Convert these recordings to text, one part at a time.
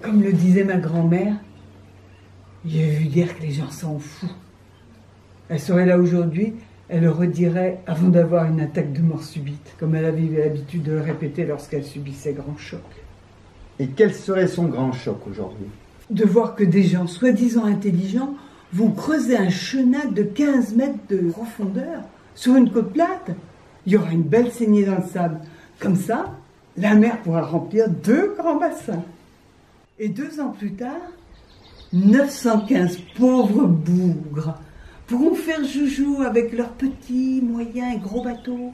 Comme le disait ma grand-mère, j'ai vu dire que les gens s'en foutent. Elle serait là aujourd'hui, elle le redirait avant d'avoir une attaque de mort subite, comme elle avait l'habitude de le répéter lorsqu'elle subissait grand choc. Et quel serait son grand choc aujourd'hui? De voir que des gens soi-disant intelligents vont creuser un chenal de 15 mètres de profondeur sur une côte plate. Il y aura une belle saignée dans le sable. Comme ça, la mer pourra remplir 2 grands bassins. Et 2 ans plus tard, 915 pauvres bougres pourront faire joujou avec leurs petits, moyens et gros bateaux.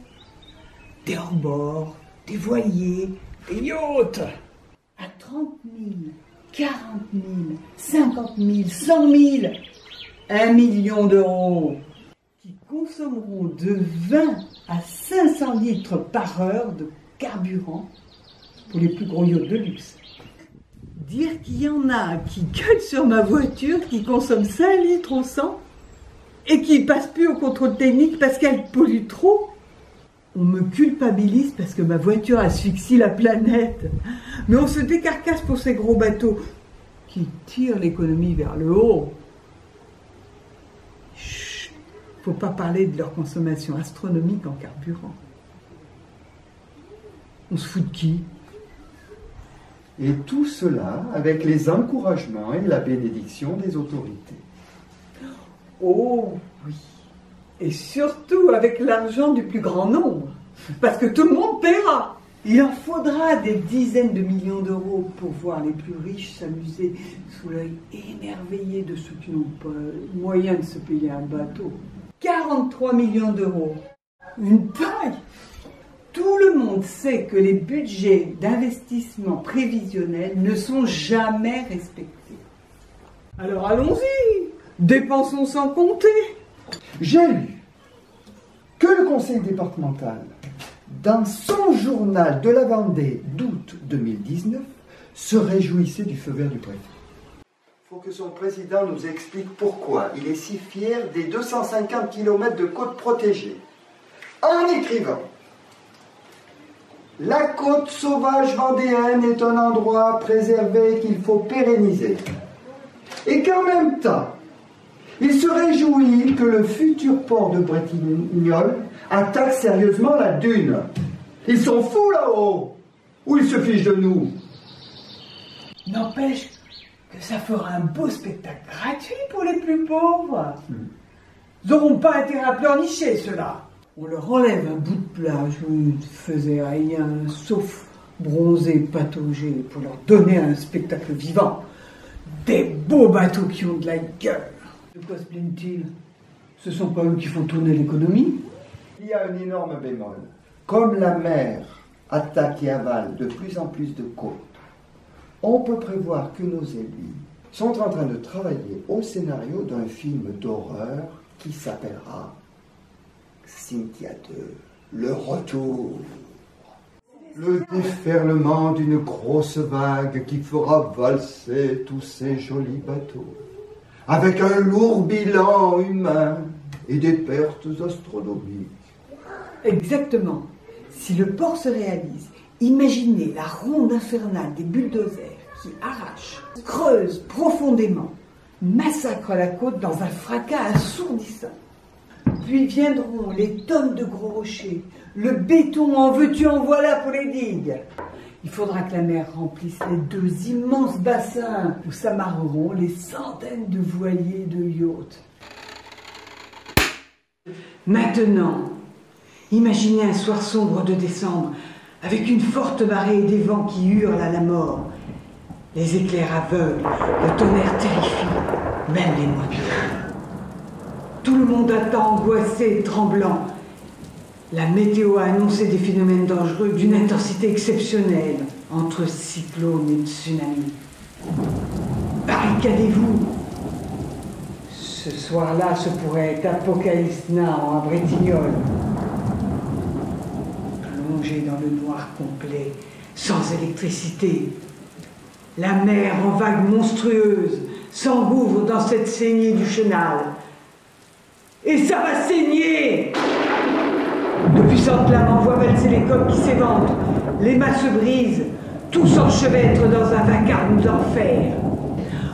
Des hors-bords, des voiliers, des yachts. À 30 000, 40 000, 50 000, 100 000, 1 million d'euros, qui consommeront de 20 à 500 litres par heure de carburant pour les plus gros yachts de luxe. Dire qu'il y en a qui gueulent sur ma voiture, qui consomme 5 litres au 100 et qui ne passe plus au contrôle technique parce qu'elle pollue trop. On me culpabilise parce que ma voiture asphyxie la planète. Mais on se décarcasse pour ces gros bateaux qui tirent l'économie vers le haut. Chut, faut pas parler de leur consommation astronomique en carburant. On se fout de qui? Et tout cela avec les encouragements et la bénédiction des autorités. Oh oui. Et surtout avec l'argent du plus grand nombre. Parce que tout le monde paiera. Il en faudra des dizaines de millions d'euros pour voir les plus riches s'amuser sous l'œil émerveillé de ceux qui n'ont pas moyen de se payer un bateau. 43 millions d'euros. Une paille. Tout le monde sait que les budgets d'investissement prévisionnels ne sont jamais respectés. Alors allons-y, dépensons sans compter. J'ai lu que le conseil départemental, dans son journal de la Vendée d'août 2019, se réjouissait du feu vert du préfet. Il faut que son président nous explique pourquoi il est si fier des 250 km de côte protégée. En écrivant: la côte sauvage vendéenne est un endroit préservé qu'il faut pérenniser. Et qu'en même temps, il se réjouit que le futur port de Bretignolles attaque sérieusement la dune. Ils sont fous là-haut, ou ils se fichent de nous? N'empêche que ça fera un beau spectacle gratuit pour les plus pauvres. Ils n'auront pas intérêt à pleurnicher, ceux-là. On leur enlève un bout de plage où ils ne faisaient rien, sauf bronzer, patauger, pour leur donner un spectacle vivant. Des beaux bateaux qui ont de la gueule. De quoi se plaignent-ils? Ce sont pas eux qui font tourner l'économie? Il y a un énorme bémol. Comme la mer attaque et avale de plus en plus de côtes, on peut prévoir que nos élus sont en train de travailler au scénario d'un film d'horreur qui s'appellera Cynthia 2, le retour. Le déferlement d'une grosse vague qui fera valser tous ces jolis bateaux, avec un lourd bilan humain et des pertes astronomiques. Exactement. Si le port se réalise, imaginez la ronde infernale des bulldozers qui arrachent, creusent profondément, massacrent la côte dans un fracas assourdissant. Puis viendront les tonnes de gros rochers, le béton en veux-tu en voilà pour les digues. Il faudra que la mer remplisse les 2 immenses bassins où s'amarreront les centaines de voiliers de yachts. Maintenant, imaginez un soir sombre de décembre, avec une forte marée et des vents qui hurlent à la mort. Les éclairs aveuglent, le tonnerre terrifie, même les moineaux. Tout le monde attend, angoissé et tremblant. La météo a annoncé des phénomènes dangereux d'une intensité exceptionnelle, entre cyclones et tsunamis. Barricadez-vous. Ce soir-là, ce pourrait être Apocalypse Now à Bretignolles. Plongé dans le noir complet, sans électricité. La mer en vagues monstrueuses s'engouffre dans cette saignée du chenal. Et ça va saigner! De puissantes lames envoient valser les coques qui s'éventrent. Les mâts se brisent. Tout s'enchevêtre dans un vacarme d'enfer.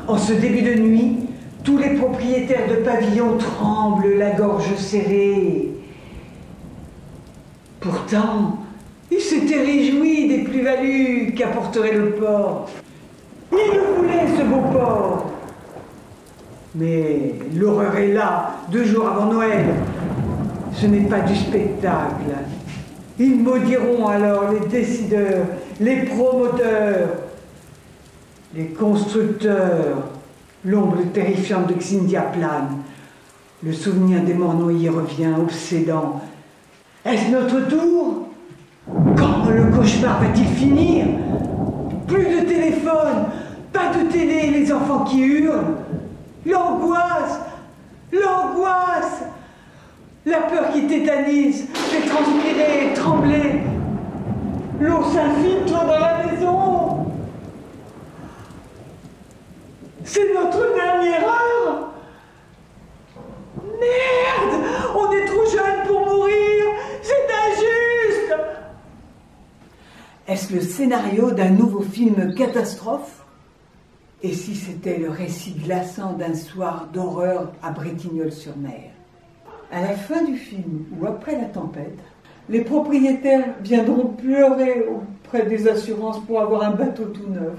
En ce début de nuit, tous les propriétaires de pavillons tremblent, la gorge serrée. Pourtant, ils s'étaient réjouis des plus-values qu'apporterait le port. Ils le voulaient, ce beau port. Mais l'horreur est là, 2 jours avant Noël. Ce n'est pas du spectacle. Ils maudiront alors les décideurs, les promoteurs, les constructeurs. L'ombre terrifiante de Xynthia plane. Le souvenir des morts noyés revient, obsédant. Est-ce notre tour? Quand le cauchemar va-t-il finir? Plus de téléphone, pas de télé, les enfants qui hurlent. L'angoisse, l'angoisse, la peur qui tétanise, fait transpirer et trembler. L'eau s'infiltre dans la maison. C'est notre dernière heure. Merde, on est trop jeunes pour mourir. C'est injuste. Est-ce le scénario d'un nouveau film catastrophe? Et si c'était le récit glaçant d'un soir d'horreur à Bretignolles-sur-Mer? À la fin du film, ou après la tempête, les propriétaires viendront pleurer auprès des assurances pour avoir un bateau tout neuf.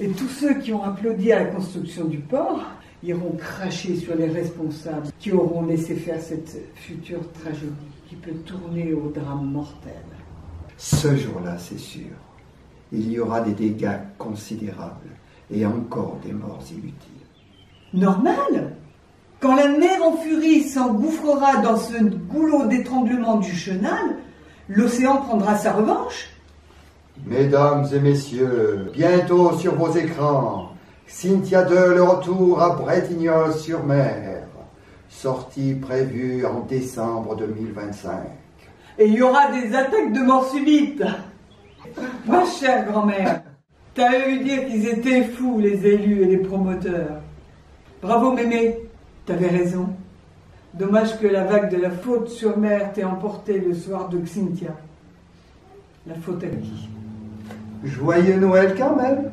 Et tous ceux qui ont applaudi à la construction du port iront cracher sur les responsables qui auront laissé faire cette future tragédie qui peut tourner au drame mortel. Ce jour-là, c'est sûr, il y aura des dégâts considérables et encore des morts inutiles. Normal! Quand la mer en furie s'engouffrera dans ce goulot d'étranglement du chenal, l'océan prendra sa revanche. Mesdames et messieurs, bientôt sur vos écrans, Xynthia 2, le retour à Bretignolles-sur-Mer, sortie prévue en décembre 2025. Et il y aura des attaques de mort subite. Ma chère grand-mère, t'as eu dire qu'ils étaient fous, les élus et les promoteurs. Bravo mémé, t'avais raison. Dommage que la vague de la faute sur mer t'ait emporté le soir de Xynthia. La faute à qui? Joyeux Noël quand même!